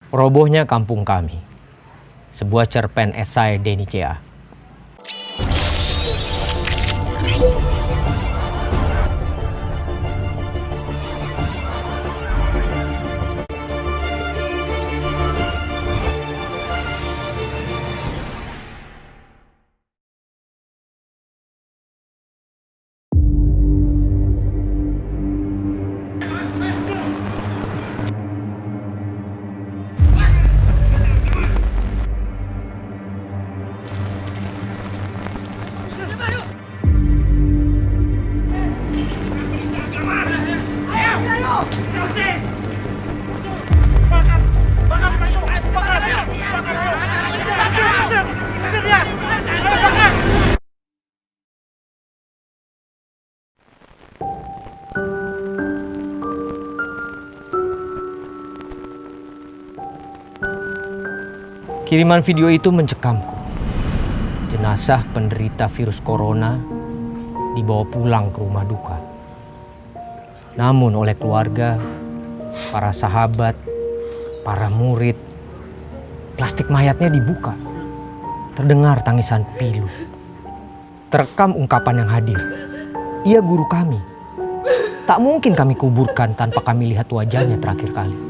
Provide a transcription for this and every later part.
Robohnya kampung kami. Sebuah cerpen esai Denny C.A. Kiriman video itu mencekamku. Jenazah penderita virus corona dibawa pulang ke rumah duka. Namun oleh keluarga, para sahabat, para murid, plastik mayatnya dibuka. Terdengar tangisan pilu. Terekam ungkapan yang hadir. Ia guru kami. Tak mungkin kami kuburkan tanpa kami lihat wajahnya terakhir kali.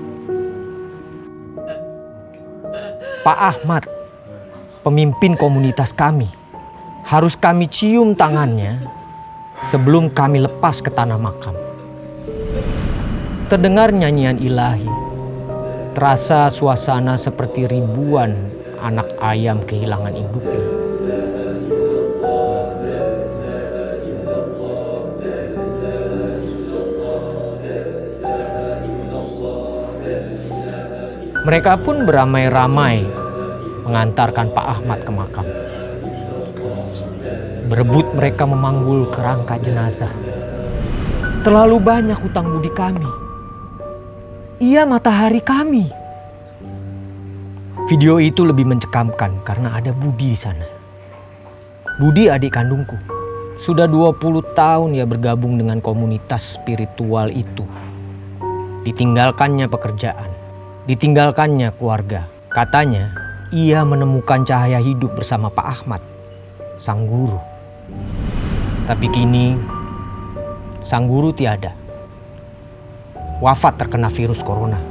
Pak Ahmad, pemimpin komunitas kami, harus kami cium tangannya sebelum kami lepas ke tanah makam. Terdengar nyanyian ilahi, terasa suasana seperti ribuan anak ayam kehilangan induknya. Mereka pun beramai-ramai mengantarkan Pak Ahmad ke makam. Berebut mereka memanggul kerangka jenazah. Terlalu banyak hutang budi kami. Ia matahari kami. Video itu lebih mencekamkan karena ada Budi di sana. Budi adik kandungku. Sudah 20 tahun ia bergabung dengan komunitas spiritual itu. Ditinggalkannya pekerjaan. Ditinggalkannya keluarga. Katanya, ia menemukan cahaya hidup bersama Pak Ahmad, sang guru. Tapi kini, sang guru tiada. Wafat terkena virus corona.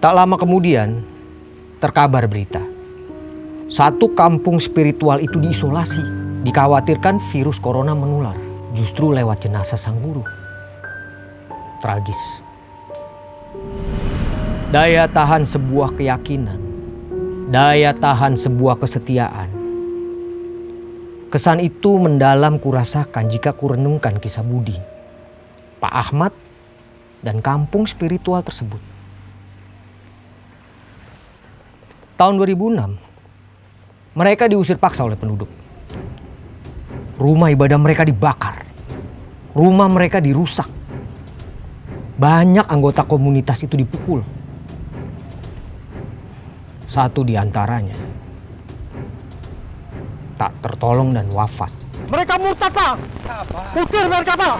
Tak lama kemudian, terkabar berita. Satu kampung spiritual itu diisolasi. Dikhawatirkan virus corona menular. Justru lewat jenazah sang guru. Tragis. Daya tahan sebuah keyakinan, daya tahan sebuah kesetiaan. Kesan itu mendalam kurasakan jika kurenungkan kisah Budi, Pak Ahmad, dan kampung spiritual tersebut. Tahun 2006, mereka diusir paksa oleh penduduk. Rumah ibadah mereka dibakar, rumah mereka dirusak. Banyak anggota komunitas itu dipukul. Satu di antaranya tak tertolong dan wafat. Mereka murtad, Pak. Usir mereka, Pak.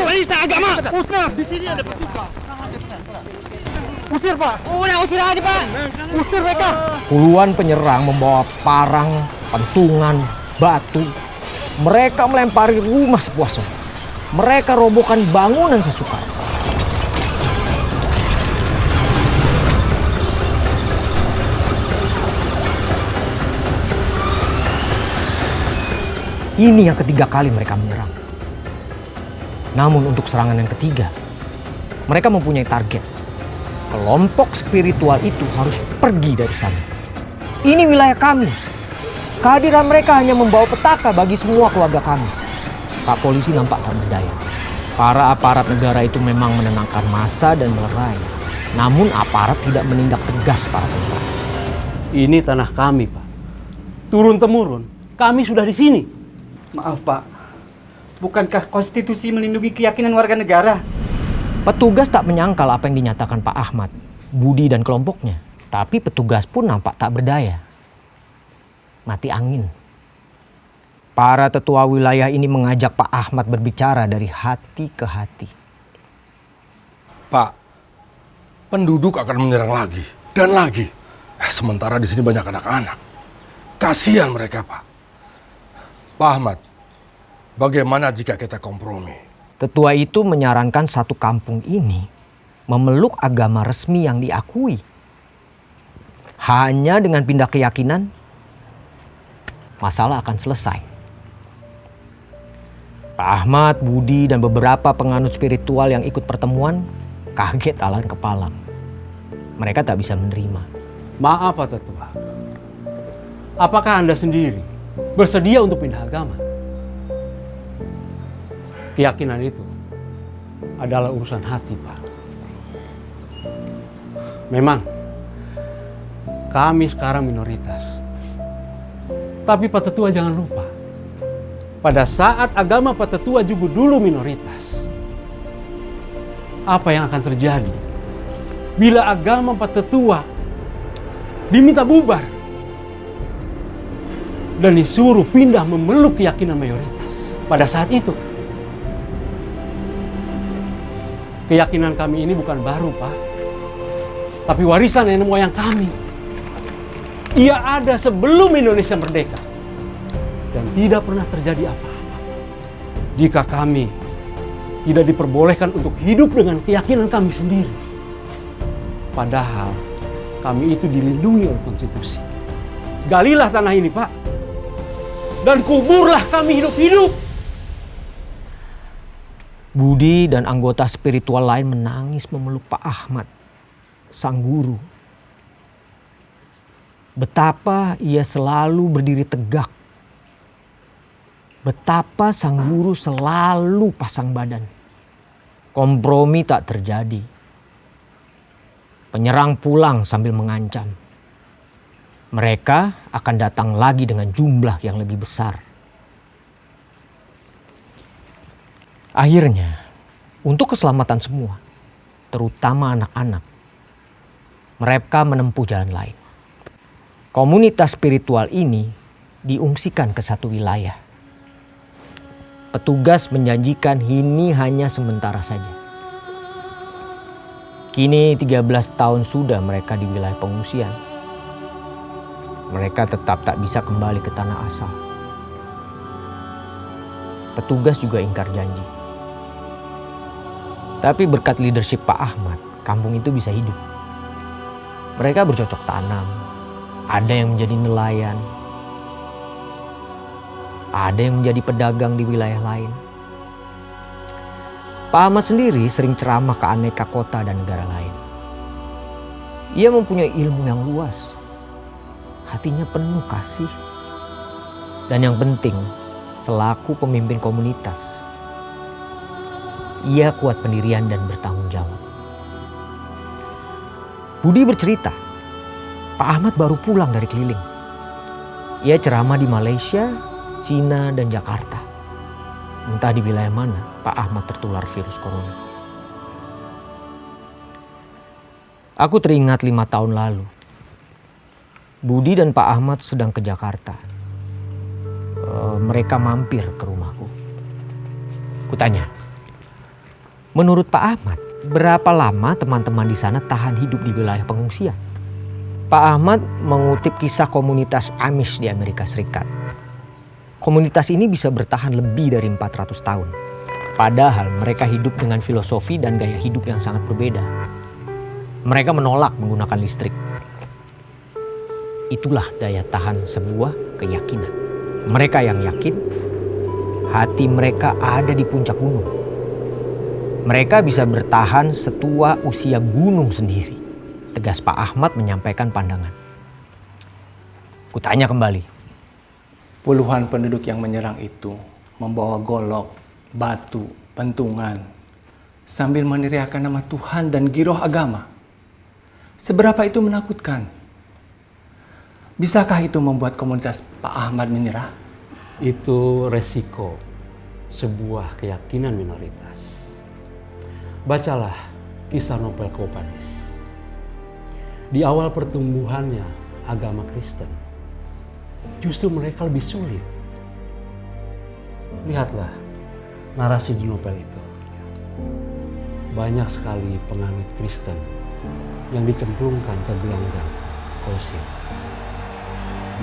Penista agama. Usir. Di sini ada petugas. Usir, Pak. Udah usir aja, Pak. Usir mereka. Puluhan penyerang membawa parang, pentungan, batu. Mereka melempari rumah sepuasnya. Mereka robohkan bangunan sesukar. Ini yang ketiga kali mereka menyerang. Namun untuk serangan yang ketiga, mereka mempunyai target. Kelompok spiritual itu harus pergi dari sana. Ini wilayah kami. Kehadiran mereka hanya membawa petaka bagi semua keluarga kami. Pak polisi nampak tak berdaya. Para aparat negara itu memang menenangkan massa dan melerai. Namun aparat tidak menindak tegas para tentara. Ini tanah kami, Pak. Turun-temurun, kami sudah di sini. Maaf, Pak. Bukankah konstitusi melindungi keyakinan warga negara? Petugas tak menyangkal apa yang dinyatakan Pak Ahmad, Budi dan kelompoknya. Tapi petugas pun nampak tak berdaya. Mati angin. Para tetua wilayah ini mengajak Pak Ahmad berbicara dari hati ke hati. Pak, penduduk akan menyerang lagi dan lagi. Sementara di sini banyak anak-anak. Kasihan mereka, Pak. Pak Ahmad, bagaimana jika kita kompromi? Tetua itu menyarankan satu kampung ini memeluk agama resmi yang diakui. Hanya dengan pindah keyakinan, masalah akan selesai. Pak Ahmad, Budi, dan beberapa penganut spiritual yang ikut pertemuan kaget alang kepalang. Mereka tak bisa menerima. Maaf Pak Tetua. Apakah Anda sendiri bersedia untuk pindah agama? Keyakinan itu adalah urusan hati, Pak. Memang kami sekarang minoritas. Tapi Pak Tetua jangan lupa, pada saat agama Pak Tetua juga dulu minoritas. Apa yang akan terjadi bila agama Pak Tetua diminta bubar dan disuruh pindah memeluk keyakinan mayoritas? Pada saat itu, keyakinan kami ini bukan baru, Pak, tapi warisan nenek moyang kami. Ia ada sebelum Indonesia merdeka dan tidak pernah terjadi apa-apa. Jika kami tidak diperbolehkan untuk hidup dengan keyakinan kami sendiri, padahal kami itu dilindungi oleh konstitusi. Galilah tanah ini, Pak, dan kuburlah kami hidup-hidup. Budi dan anggota spiritual lain menangis memeluk Pak Ahmad, sang guru. Betapa ia selalu berdiri tegak. Betapa sang guru selalu pasang badan. Kompromi tak terjadi. Penyerang pulang sambil mengancam. Mereka akan datang lagi dengan jumlah yang lebih besar. Akhirnya, untuk keselamatan semua, terutama anak-anak, mereka menempuh jalan lain. Komunitas spiritual ini diungsikan ke satu wilayah. Petugas menjanjikan ini hanya sementara saja. Kini 13 tahun sudah mereka di wilayah pengungsian. Mereka tetap tak bisa kembali ke tanah asal. Petugas juga ingkar janji. Tapi berkat leadership Pak Ahmad, kampung itu bisa hidup. Mereka bercocok tanam. Ada yang menjadi nelayan. Ada yang menjadi pedagang di wilayah lain. Pak Ahmad sendiri sering ceramah ke aneka kota dan negara lain. Ia mempunyai ilmu yang luas. Hatinya penuh kasih. Dan yang penting, selaku pemimpin komunitas, ia kuat pendirian dan bertanggung jawab. Budi bercerita, Pak Ahmad baru pulang dari keliling. Ia ceramah di Malaysia, Cina, dan Jakarta. Entah di wilayah mana Pak Ahmad tertular virus corona. Aku teringat 5 tahun lalu. Budi dan Pak Ahmad sedang ke Jakarta. Mereka mampir ke rumahku. Kutanya, menurut Pak Ahmad, berapa lama teman-teman di sana tahan hidup di wilayah pengungsian? Pak Ahmad mengutip kisah komunitas Amish di Amerika Serikat. Komunitas ini bisa bertahan lebih dari 400 tahun. Padahal mereka hidup dengan filosofi dan gaya hidup yang sangat berbeda. Mereka menolak menggunakan listrik. Itulah daya tahan sebuah keyakinan. Mereka yang yakin, hati mereka ada di puncak gunung. Mereka bisa bertahan setua usia gunung sendiri. Tegas Pak Ahmad menyampaikan pandangan. Kutanya kembali. Puluhan penduduk yang menyerang itu membawa golok, batu, pentungan, sambil meneriakkan nama Tuhan dan giroh agama. Seberapa itu menakutkan? Bisakah itu membuat komunitas Pak Ahmad menyerah? Itu resiko sebuah keyakinan minoritas. Bacalah kisah Nobel Kopanis. Di awal pertumbuhannya agama Kristen, justru mereka lebih sulit. Lihatlah narasi di novel itu. Banyak sekali penganut Kristen yang dicemplungkan ke gelanggang fosil.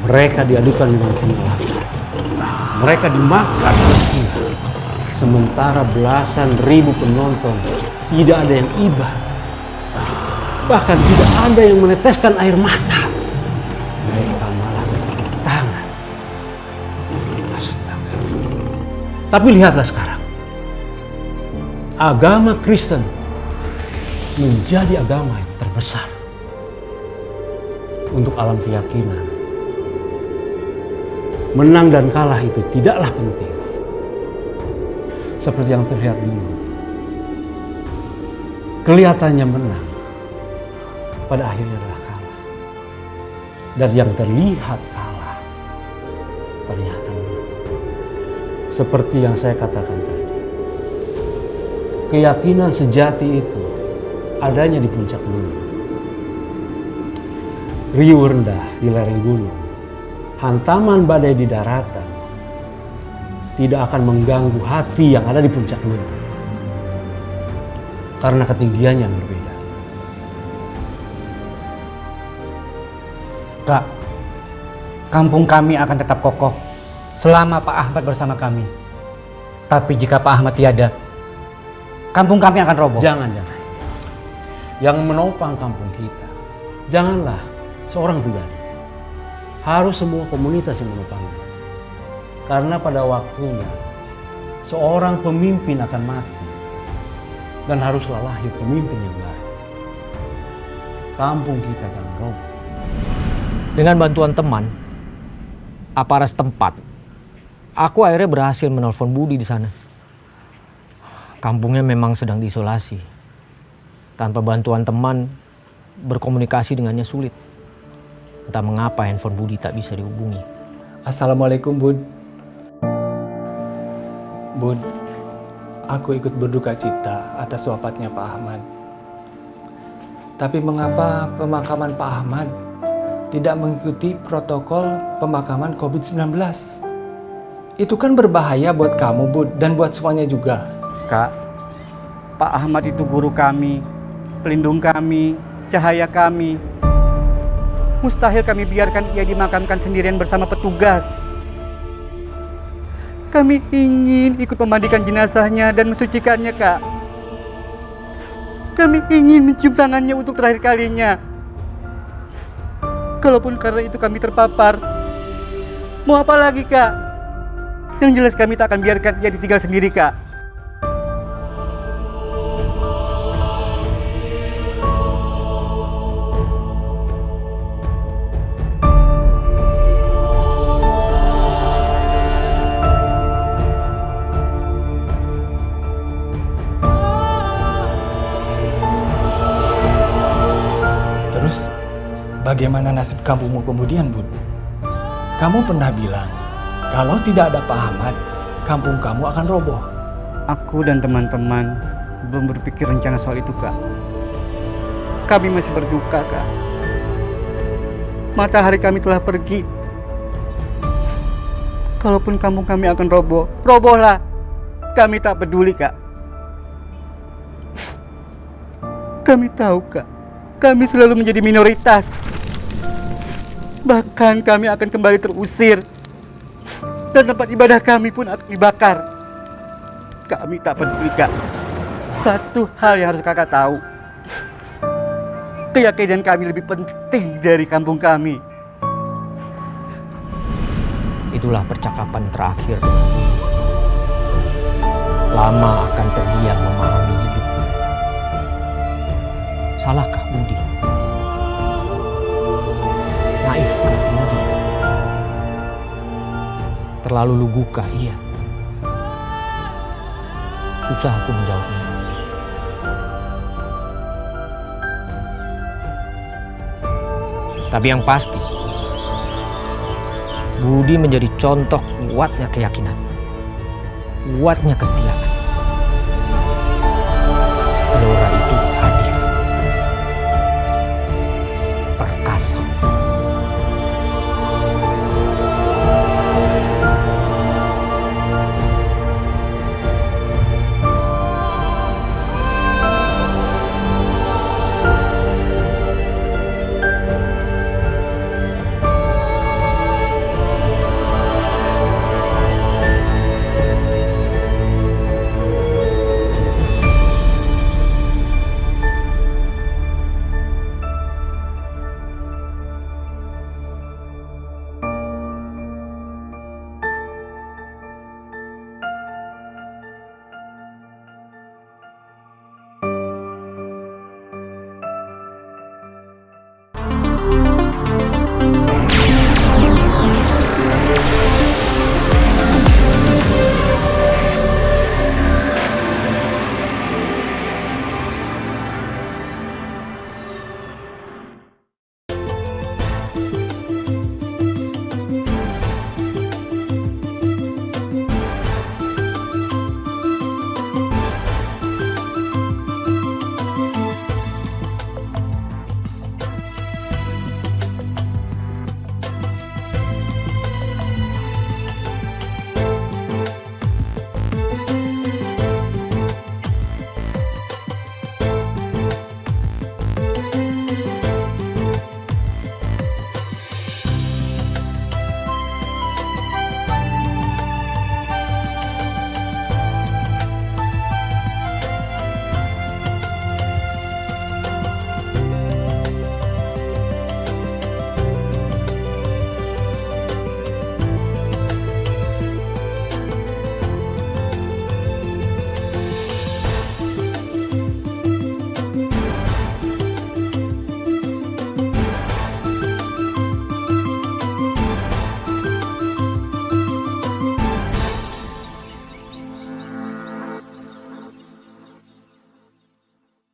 Mereka diadukan dengan singa lapar. Mereka dimakan oleh singa. Sementara belasan ribu penonton tidak ada yang iba. Bahkan tidak ada yang meneteskan air mata. Mereka malah bertepuk tangan. Astaga. Tapi lihatlah sekarang. Agama Kristen menjadi agama yang terbesar untuk alam keyakinan. Menang dan kalah itu tidaklah penting. Seperti yang terlihat dulu. Kelihatannya menang, pada akhirnya adalah kalah. Dan yang terlihat kalah, ternyata menang. Seperti yang saya katakan tadi. Keyakinan sejati itu adanya di puncak gunung. Riuh rendah di lereng gunung. Hantaman badai di daratan tidak akan mengganggu hati yang ada di puncak gunung. Karena ketinggiannya yang berbeda. Kak, kampung kami akan tetap kokoh selama Pak Ahmad bersama kami. Tapi jika Pak Ahmad tiada, kampung kami akan roboh. Jangan. Yang menopang kampung kita, janganlah seorang pribadi. Harus semua komunitas yang menopangnya. Karena pada waktunya, seorang pemimpin akan mati. Dan haruslah lahir pemimpin yang baru. Kampung kita jangan roboh. Dengan bantuan teman, aparat setempat, aku akhirnya berhasil menelpon Budi di sana. Kampungnya memang sedang diisolasi. Tanpa bantuan teman, berkomunikasi dengannya sulit. Entah mengapa handphone Budi tak bisa dihubungi. Assalamualaikum, Bud. Bud, aku ikut berduka cita atas wafatnya Pak Ahmad. Tapi mengapa pemakaman Pak Ahmad tidak mengikuti protokol pemakaman COVID-19? Itu kan berbahaya buat kamu, Bud, dan buat semuanya juga. Kak, Pak Ahmad itu guru kami, pelindung kami, cahaya kami. Mustahil kami biarkan ia dimakamkan sendirian bersama petugas. Kami ingin ikut memandikan jenazahnya dan mensucikannya, Kak. Kami ingin mencium tangannya untuk terakhir kalinya. Kalaupun karena itu kami terpapar, mau apa lagi, Kak? Yang jelas kami tak akan biarkan ia ditinggal sendiri, Kak. Terus, bagaimana nasib kampungmu kemudian, Bud? Kamu pernah bilang, kalau tidak ada Pak Ahmad, kampung kamu akan roboh. Aku dan teman-teman belum berpikir rencana soal itu, Kak. Kami masih berduka, Kak. Matahari kami telah pergi. Kalaupun kampung kami akan roboh, robohlah. Kami tak peduli, Kak. Kami tahu, Kak. Kami selalu menjadi minoritas. Bahkan kami akan kembali terusir. Dan tempat ibadah kami pun akan dibakar. Kami tak peduli, Kak. Satu hal yang harus Kakak tahu. Keyakinan kami lebih penting dari kampung kami. Itulah percakapan terakhir. Lama akan terdiam memahami hidup. Salahkah Budi? Naifkah Budi? Terlalu lugukah ia? Susah aku menjawabnya. Tapi yang pasti, Budi menjadi contoh kuatnya keyakinan, kuatnya kesetiaan.